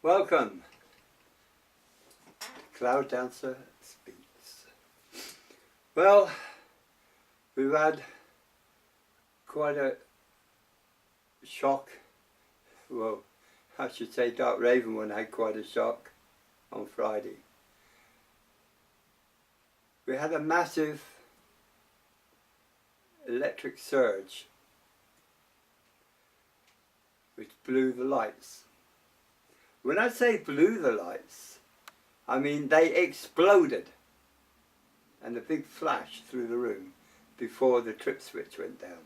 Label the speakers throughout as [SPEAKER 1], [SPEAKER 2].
[SPEAKER 1] Welcome. Cloud Dancer Speaks. Well, we've had quite a shock. Well, I should say Dark Raven one had quite a shock on Friday. We had a massive electric surge which blew the lights. When I say blew the lights, I mean they exploded and a big flash through the room before the trip switch went down.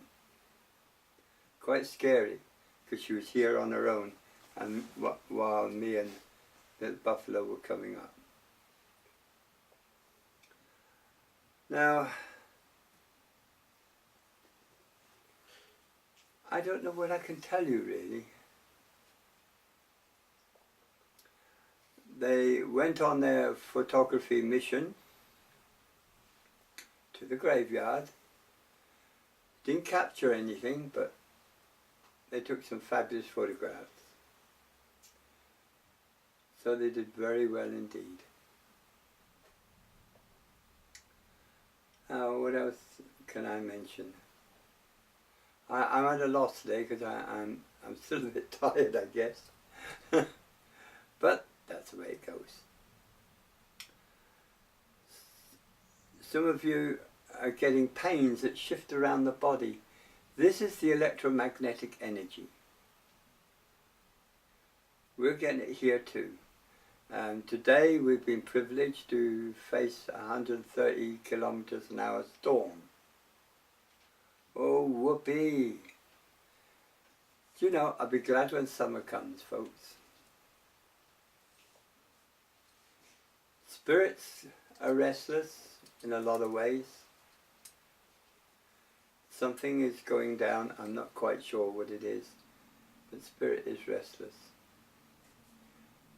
[SPEAKER 1] Quite scary because she was here on her own and while me and the buffalo were coming up. Now, I don't know what I can tell you really. They went on their photography mission to the graveyard. Didn't capture anything, but they took some fabulous photographs. So they did very well indeed. What else can I mention? I'm at a loss today because I'm still a bit tired, I guess. But that's the way it goes. Some of you are getting pains that shift around the body. This is the electromagnetic energy. We're getting it here too. Today we've been privileged to face 130 kilometers an hour storm. Oh, whoopee! You know, I'll be glad when summer comes, folks. Spirits are restless in a lot of ways. Something is going down, I'm not quite sure what it is, but spirit is restless.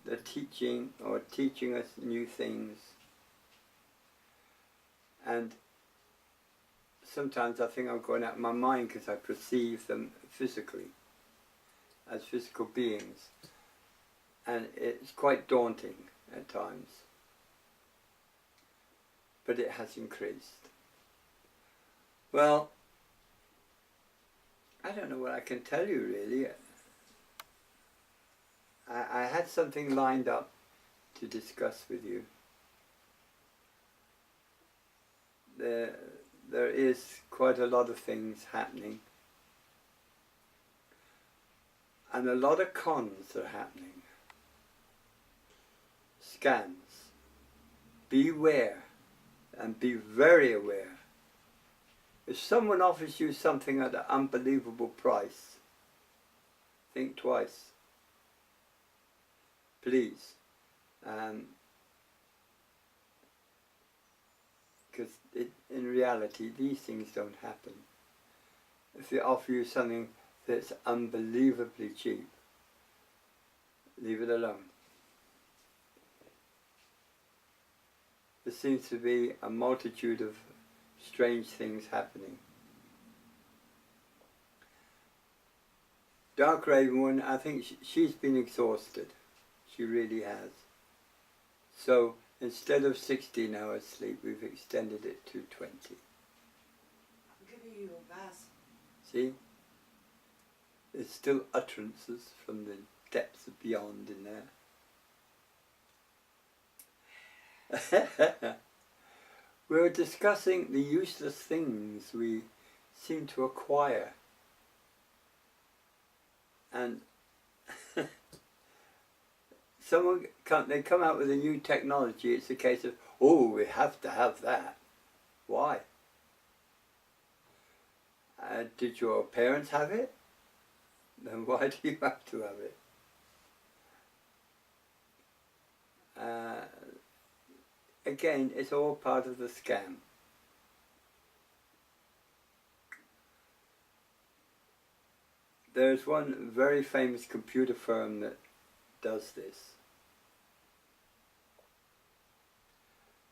[SPEAKER 1] They're teaching us new things, and sometimes I think I'm going out of my mind because I perceive them physically, as physical beings, and it's quite daunting at times, but it has increased. Well, I don't know what I can tell you really. I had something lined up to discuss with you. There is quite a lot of things happening, and a lot of cons are happening. Scams. Beware, and be very aware. If someone offers you something at an unbelievable price, think twice. Please. Because in reality, these things don't happen. If they offer you something that's unbelievably cheap, leave it alone. There seems to be a multitude of strange things happening. Dark Raven one, I think she's been exhausted. She really has. So instead of 16 hours sleep, we've extended it to 20.
[SPEAKER 2] I'm giving you a bath.
[SPEAKER 1] See? There's still utterances from the depths of beyond in there. We were discussing the useless things we seem to acquire. And they come out with a new technology, it's a case of, oh, we have to have that. Why? Did your parents have it? Then why do you have to have it? Again, it's all part of the scam. There's one very famous computer firm that does this.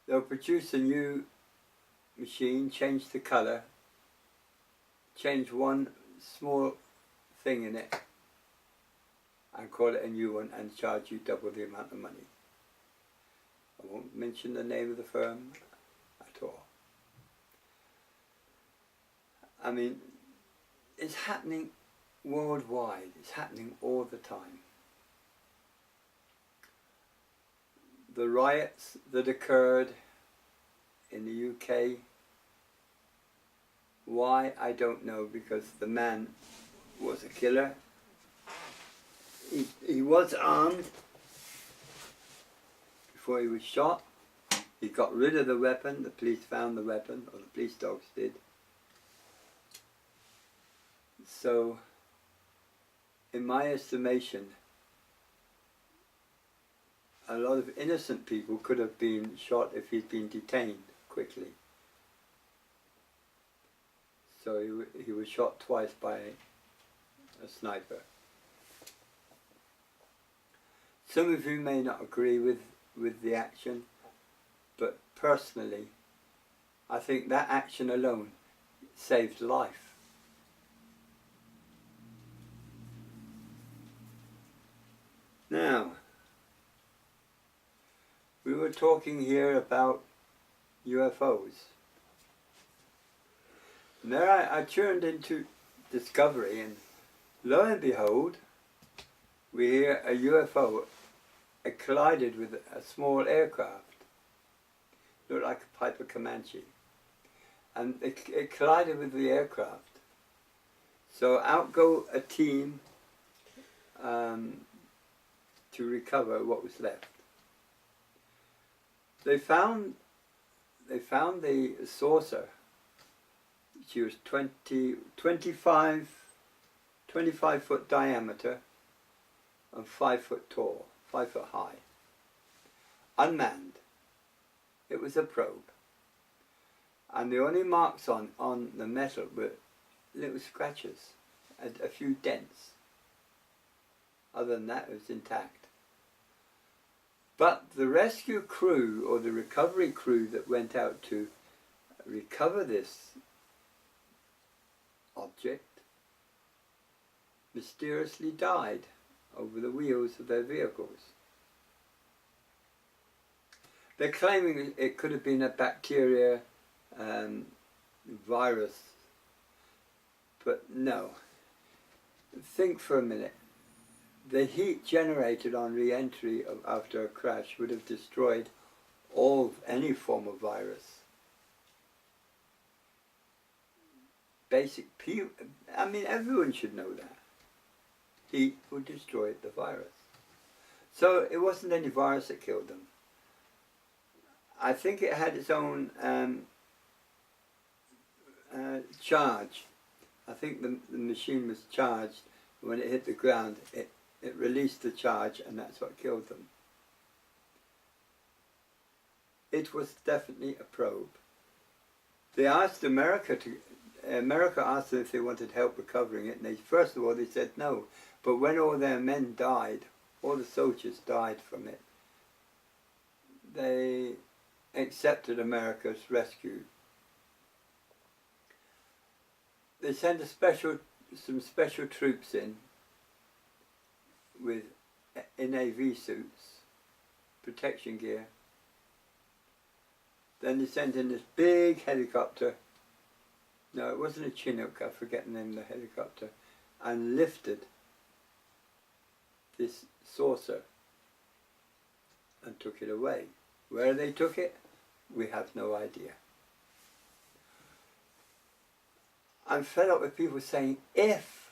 [SPEAKER 1] They'll produce a new machine, change the colour, change one small thing in it, and call it a new one and charge you double the amount of money. I won't mention the name of the firm at all. I mean, it's happening worldwide. It's happening all the time. The riots that occurred in the UK, why, I don't know, because the man was a killer. He was armed before he was shot. He got rid of the weapon. The police found the weapon, or the police dogs did. So, in my estimation, a lot of innocent people could have been shot if he'd been detained quickly. So he was shot twice by a sniper. Some of you may not agree with the action, but personally, I think that action alone saved life. Now, we were talking here about UFOs. And there I turned into Discovery, and lo and behold, we hear a UFO. It collided with a small aircraft. Looked like a Piper Comanche. And it collided with the aircraft. So out go a team to recover what was left. They found the saucer. She was 25 foot diameter and 5 foot tall, 5 foot high. Unmanned. It was a probe. And the only marks on the metal were little scratches, a few dents. Other than that, it was intact. But the rescue crew, or the recovery crew that went out to recover this object, mysteriously died over the wheels of their vehicles. They're claiming it could have been a bacteria virus, but no. Think for a minute. The heat generated on re-entry after a crash would have destroyed any form of virus. I mean, everyone should know that. Heat would destroy the virus. So it wasn't any virus that killed them. I think it had its own charge. I think the machine was charged. When it hit the ground, it released the charge, and that's what killed them. It was definitely a probe. They asked America asked them if they wanted help recovering it, and first of all they said no. But when all their men died, all the soldiers died from it, they accepted America's rescue. They sent some special troops in with NAV suits, protection gear. Then they sent in this big helicopter. No, it wasn't a Chinook, I forget the name of the helicopter, and lifted this saucer and took it away. Where they took it, we have no idea. I'm fed up with people saying, if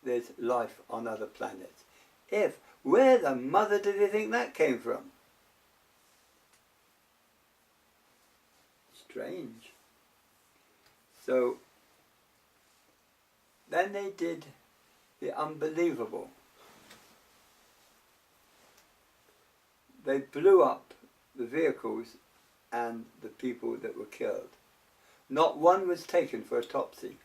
[SPEAKER 1] there's life on other planets. If. Where the mother do they think that came from? Strange. So, then they did the unbelievable. They blew up the vehicles and the people that were killed. Not one was taken for autopsy.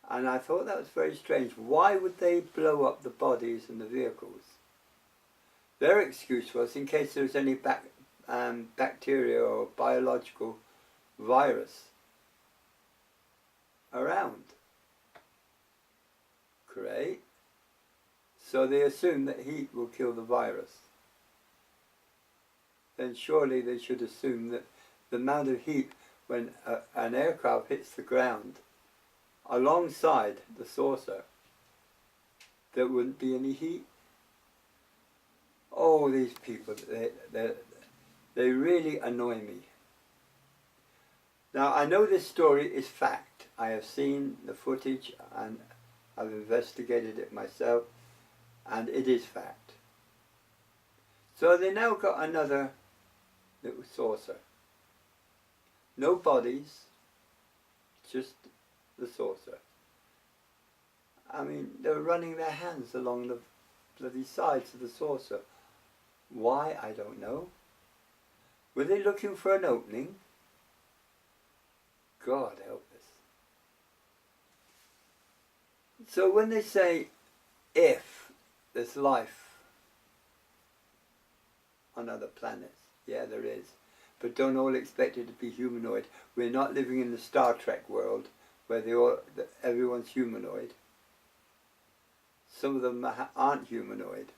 [SPEAKER 1] And I thought that was very strange. Why would they blow up the bodies and the vehicles? Their excuse was in case there was any bacteria or biological virus around. Great. So they assume that heat will kill the virus. Then surely they should assume that the amount of heat when an aircraft hits the ground alongside the saucer, there wouldn't be any heat. Oh, these people, they really annoy me. Now, I know this story is fact. I have seen the footage and I've investigated it myself, and it is fact. So they now got another little saucer. No bodies, just the saucer. I mean, they were running their hands along the bloody sides of the saucer. Why, I don't know. Were they looking for an opening? God help us. So when they say, if there's life on other planets, yeah, there is. But don't all expect it to be humanoid. We're not living in the Star Trek world where everyone's humanoid. Some of them aren't humanoid.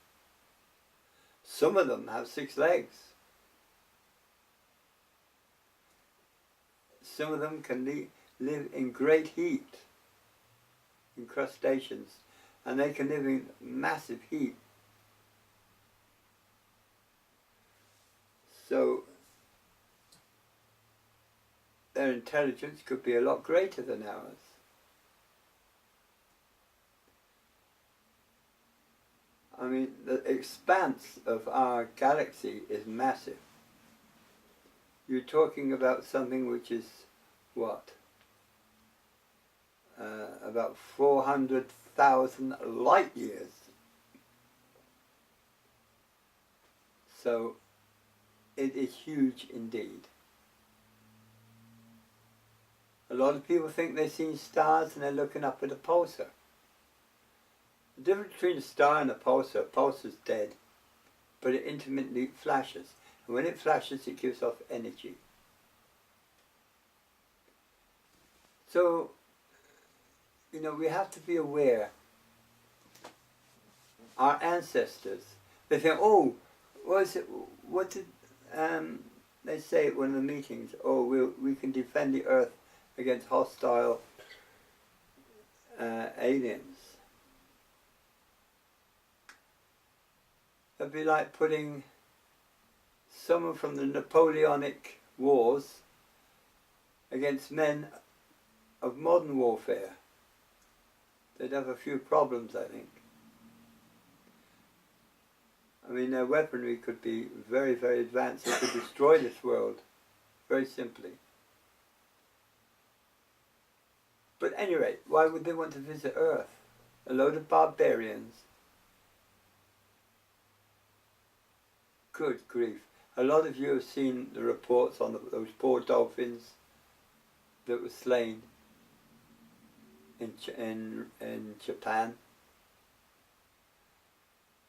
[SPEAKER 1] Some of them have 6 legs. Some of them can live in great heat, in crustaceans, and they can live in massive heat. So their intelligence could be a lot greater than ours. I mean, the expanse of our galaxy is massive. You're talking about something which is, what? About 400,000 light years. So it is huge indeed. A lot of people think they've seen stars and they're looking up at a pulsar. The difference between a star and a pulsar's dead, but it intermittently flashes. And when it flashes, it gives off energy. So, you know, we have to be aware. Our ancestors, they think, oh, what did they say at one of the meetings? Oh, we can defend the earth against hostile aliens. It'd be like putting someone from the Napoleonic Wars against men of modern warfare. They'd have a few problems, I think. I mean, their weaponry could be very, very advanced. It could destroy this world, very simply. But at any rate, why would they want to visit Earth? A load of barbarians. Good grief. A lot of you have seen the reports on those poor dolphins that were slain in Japan.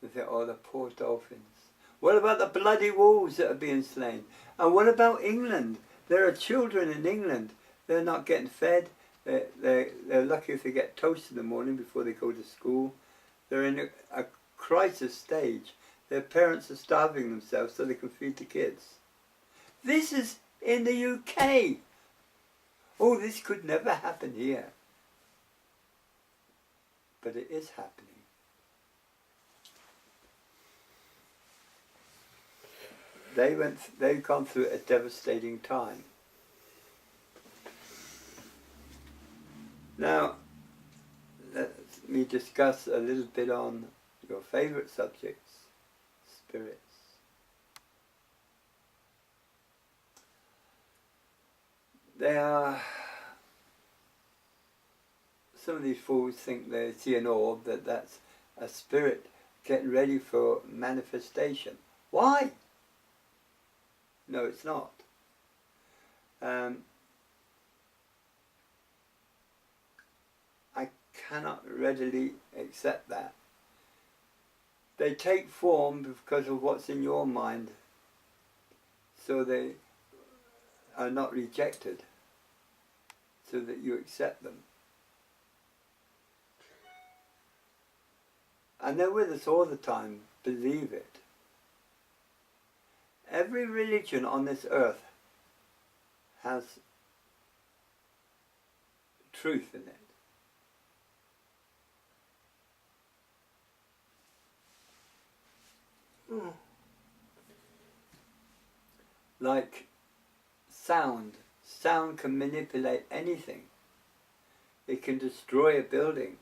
[SPEAKER 1] They think, oh, the poor dolphins. What about the bloody wolves that are being slain? And what about England? There are children in England. They're not getting fed. They're lucky if they get toast in the morning before they go to school. They're in a crisis stage. Their parents are starving themselves so they can feed the kids. This is in the UK. Oh, this could never happen here. But it is happening. They've gone through a devastating time. Now, let me discuss a little bit on your favourite subjects, spirits. Some of these fools think they see an orb, that's a spirit getting ready for manifestation. Why? No, it's not. I cannot readily accept that. They take form because of what's in your mind, so they are not rejected, so that you accept them. and they're with us all the time, believe it. Every religion on this earth has truth in it.
[SPEAKER 2] Mm.
[SPEAKER 1] Like sound. Sound can manipulate anything. It can destroy a building.